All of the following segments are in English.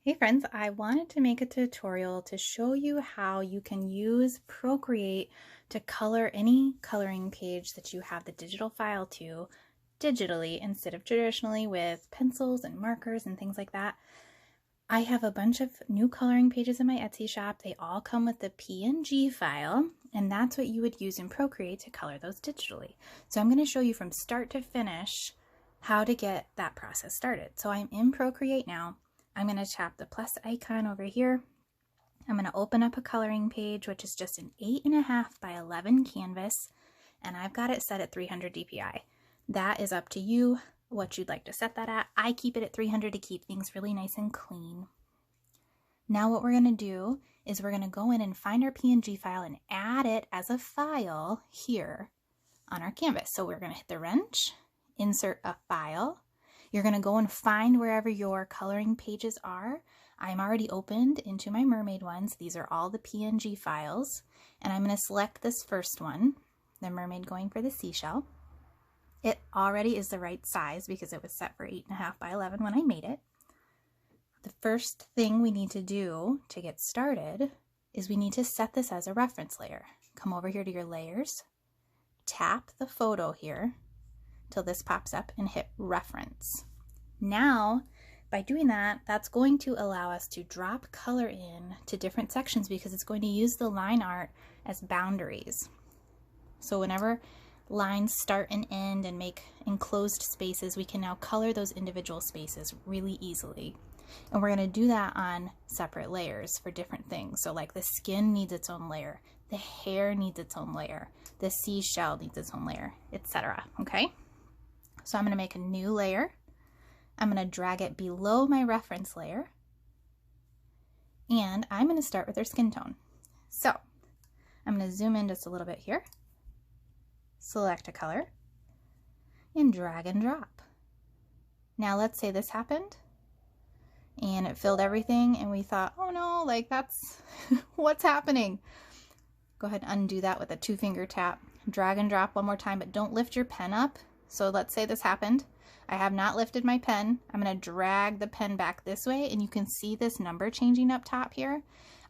Hey friends, I wanted to make a tutorial to show you how you can use Procreate to color any coloring page that you have the digital file to digitally instead of traditionally with pencils and markers and things like that. I have a bunch of new coloring pages in my Etsy shop. They all come with the PNG file, and that's what you would use in Procreate to color those digitally. So I'm going to show you from start to finish how to get that process started. So I'm in Procreate now. I'm going to tap the plus icon over here. I'm going to open up a coloring page, which is just an 8.5 by 11 canvas, and I've got it set at 300 dpi. That is up to you, what you'd like to set that at. I keep it at 300 to keep things really nice and clean. Now what we're going to do is we're going to go in and find our PNG file and add it as a file here on our canvas. So we're going to hit the wrench, insert a file. You're going to go and find wherever your coloring pages are. I'm already opened into my mermaid ones. These are all the PNG files. And I'm going to select this first one, the mermaid going for the seashell. It already is the right size because it was set for 8.5 by 11 when I made it. The first thing we need to do to get started is we need to set this as a reference layer. Come over here to your layers, tap the photo here till this pops up and hit reference. Now, by doing that, that's going to allow us to drop color in to different sections because it's going to use the line art as boundaries. So whenever lines start and end and make enclosed spaces, we can now color those individual spaces really easily. And we're going to do that on separate layers for different things. So like the skin needs its own layer, the hair needs its own layer, the seashell needs its own layer, etc. Okay? So I'm going to make a new layer. I'm going to drag it below my reference layer. And I'm going to start with their skin tone. So I'm going to zoom in just a little bit here. Select a color. And drag and drop. Now let's say this happened. And it filled everything. And we thought, oh no, like that's what's happening. Go ahead and undo that with a 2-finger tap. Drag and drop one more time, but don't lift your pen up. So let's say this happened. I have not lifted my pen. I'm going to drag the pen back this way, and you can see this number changing up top here.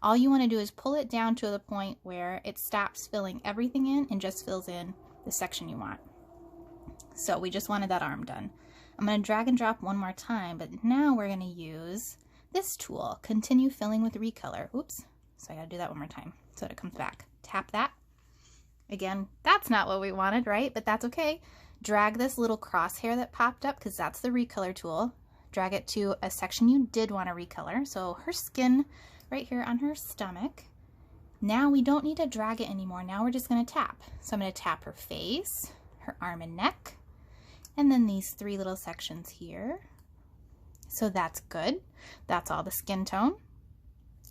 All you want to do is pull it down to the point where it stops filling everything in and just fills in the section you want. So we just wanted that arm done. I'm going to drag and drop one more time, but now we're going to use this tool, continue filling with recolor. Oops, so I got to do that one more time so that it comes back. Tap that. Again, that's not what we wanted, right? But that's okay. Drag this little crosshair that popped up, because that's the recolor tool. Drag it to a section you did want to recolor. So her skin right here on her stomach. Now we don't need to drag it anymore. Now we're just going to tap. So I'm going to tap her face, her arm and neck, and then these 3 little sections here. So that's good. That's all the skin tone.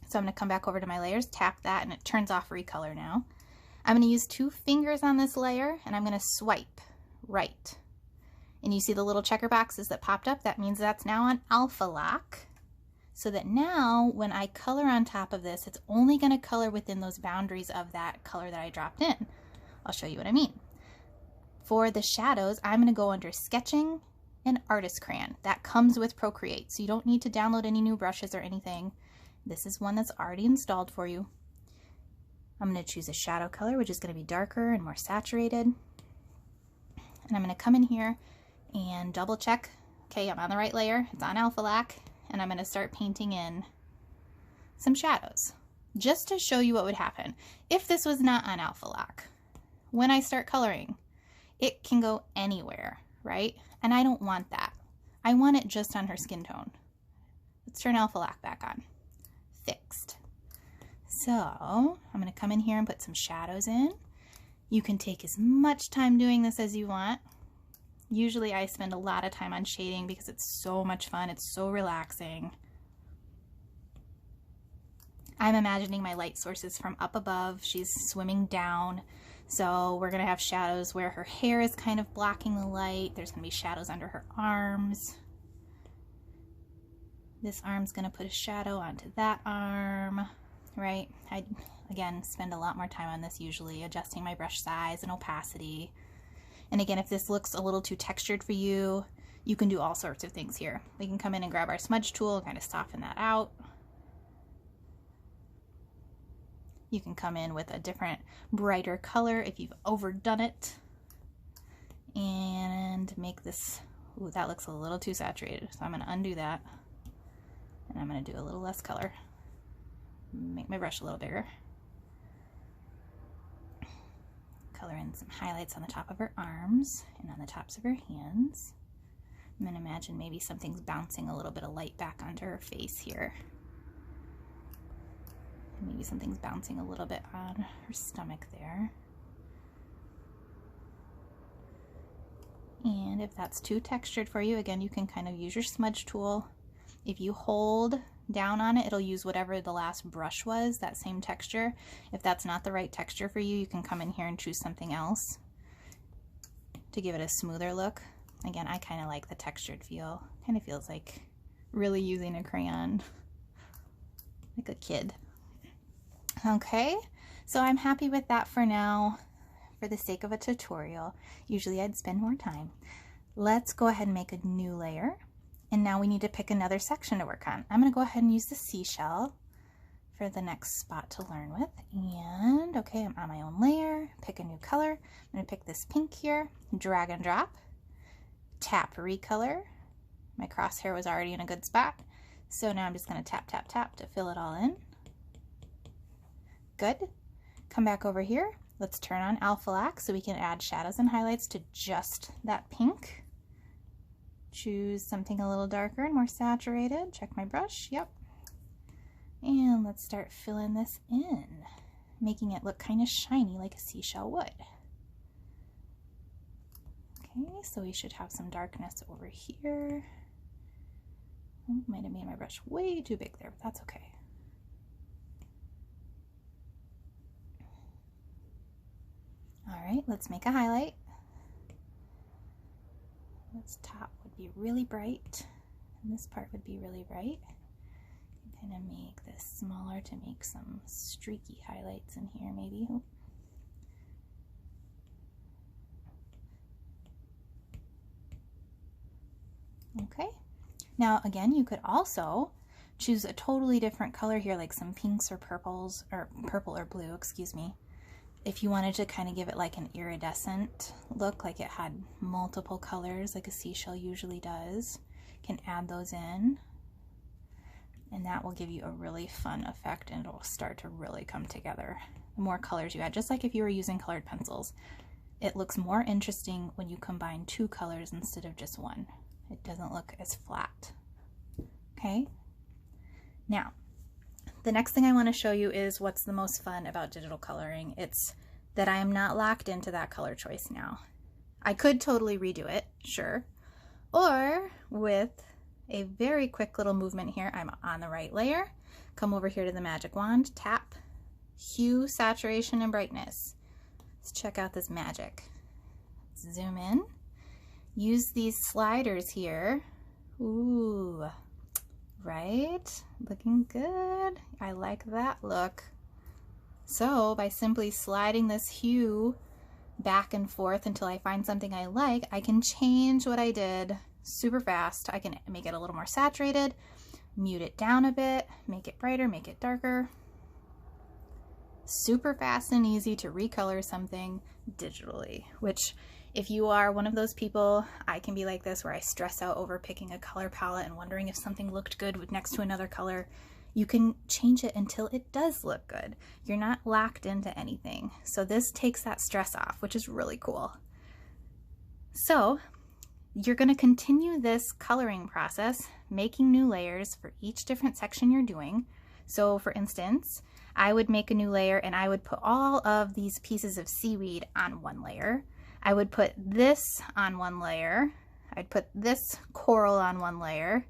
So I'm going to come back over to my layers, tap that, and it turns off recolor now. I'm going to use 2 fingers on this layer, and I'm going to swipe right. And you see the little checker boxes that popped up? That means that's now on alpha lock. So that now when I color on top of this, it's only going to color within those boundaries of that color that I dropped in. I'll show you what I mean. For the shadows, I'm going to go under sketching and artist crayon. That comes with Procreate, so you don't need to download any new brushes or anything. This is one that's already installed for you. I'm going to choose a shadow color, which is going to be darker and more saturated. And I'm going to come in here and double check. Okay, I'm on the right layer. It's on alpha lock. And I'm going to start painting in some shadows just to show you what would happen if this was not on alpha lock. When I start coloring, it can go anywhere, right? And I don't want that. I want it just on her skin tone. Let's turn alpha lock back on. Fixed. So I'm going to come in here and put some shadows in. You can take as much time doing this as you want. Usually I spend a lot of time on shading because it's so much fun. It's so relaxing. I'm imagining my light sources from up above. She's swimming down. So we're going to have shadows where her hair is kind of blocking the light. There's going to be shadows under her arms. This arm's going to put a shadow onto that arm, right? I, again, spend a lot more time on this usually, adjusting my brush size and opacity. And again, if this looks a little too textured for you, You can do all sorts of things here. We can come in and grab our smudge tool, kind of soften that out. You can come in with a different, brighter color if you've overdone it. And make this, ooh, that looks a little too saturated. So I'm gonna undo that. And I'm gonna do a little less color. Make my brush a little bigger. Color in some highlights on the top of her arms and on the tops of her hands. And then imagine maybe something's bouncing a little bit of light back onto her face here. And maybe something's bouncing a little bit on her stomach there. And if that's too textured for you, again, you can kind of use your smudge tool. If you hold down on it, it'll use whatever the last brush was, that same texture. If that's not the right texture for you, you can come in here and choose something else to give it a smoother look. Again, I kind of like the textured feel. Kind of feels like really using a crayon, like a kid. Okay, so I'm happy with that for now, for the sake of a tutorial. Usually I'd spend more time. Let's go ahead and make a new layer. And now we need to pick another section to work on. I'm going to go ahead and use the seashell for the next spot to learn with. And okay, I'm on my own layer, pick a new color. I'm going to pick this pink here, drag and drop, tap recolor. My crosshair was already in a good spot. So now I'm just going to tap, tap, tap to fill it all in. Good. Come back over here. Let's turn on alpha lock so we can add shadows and highlights to just that pink. Choose something a little darker and more saturated. Check my brush. Yep. And let's start filling this in, making it look kind of shiny like a seashell would. Okay, so we should have some darkness over here. Oh, might have made my brush way too big there, but that's okay. All right, let's make a highlight. This top would be really bright, and this part would be really bright. Kind of make this smaller to make some streaky highlights in here, maybe. Oh. Okay. Now, again, you could also choose a totally different color here, like some pinks or purples, or purple or blue, excuse me. If you wanted to kind of give it like an iridescent look, like it had multiple colors, like a seashell usually does, you can add those in. And that will give you a really fun effect, and it'll start to really come together. The more colors you add, just like if you were using colored pencils, it looks more interesting when you combine two colors instead of just one. It doesn't look as flat. Okay? Now, the next thing I want to show you is what's the most fun about digital coloring. It's that I am not locked into that color choice now. I could totally redo it, sure. Or with a very quick little movement here, I'm on the right layer, come over here to the magic wand, tap, hue, saturation, and brightness. Let's check out this magic. Let's zoom in. Use these sliders here. Ooh. Right? Looking good. I like that look. So by simply sliding this hue back and forth until I find something I like, I can change what I did super fast. I can make it a little more saturated, mute it down a bit, make it brighter, make it darker. Super fast and easy to recolor something digitally, which if you are one of those people, I can be like this, where I stress out over picking a color palette and wondering if something looked good next to another color. You can change it until it does look good. You're not locked into anything. So this takes that stress off, which is really cool. So you're going to continue this coloring process, making new layers for each different section you're doing. So for instance, I would make a new layer and I would put all of these pieces of seaweed on one layer. I would put this on one layer. I'd put this coral on one layer,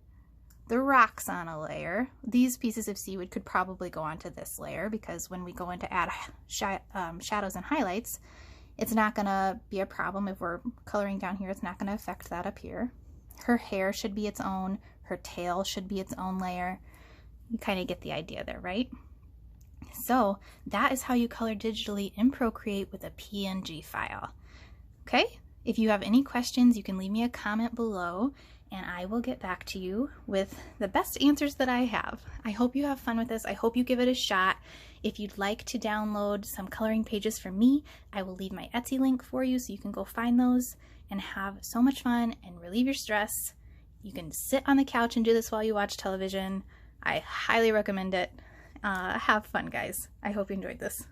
the rocks on a layer. These pieces of seaweed could probably go onto this layer, because when we go in to add shadows and highlights, it's not gonna be a problem. If we're coloring down here, it's not gonna affect that up here. Her hair should be its own, her tail should be its own layer. You kind of get the idea there, right? So that is how you color digitally in Procreate with a PNG file. Okay, If you have any questions, you can leave me a comment below and I will get back to you with the best answers that I have. I hope you have fun with this. I hope you give it a shot. If you'd like to download some coloring pages from me, I will leave my Etsy link for you so you can go find those and have so much fun and relieve your stress. You can sit on the couch and do this while you watch television. I highly recommend it. Have fun, guys. I hope you enjoyed this.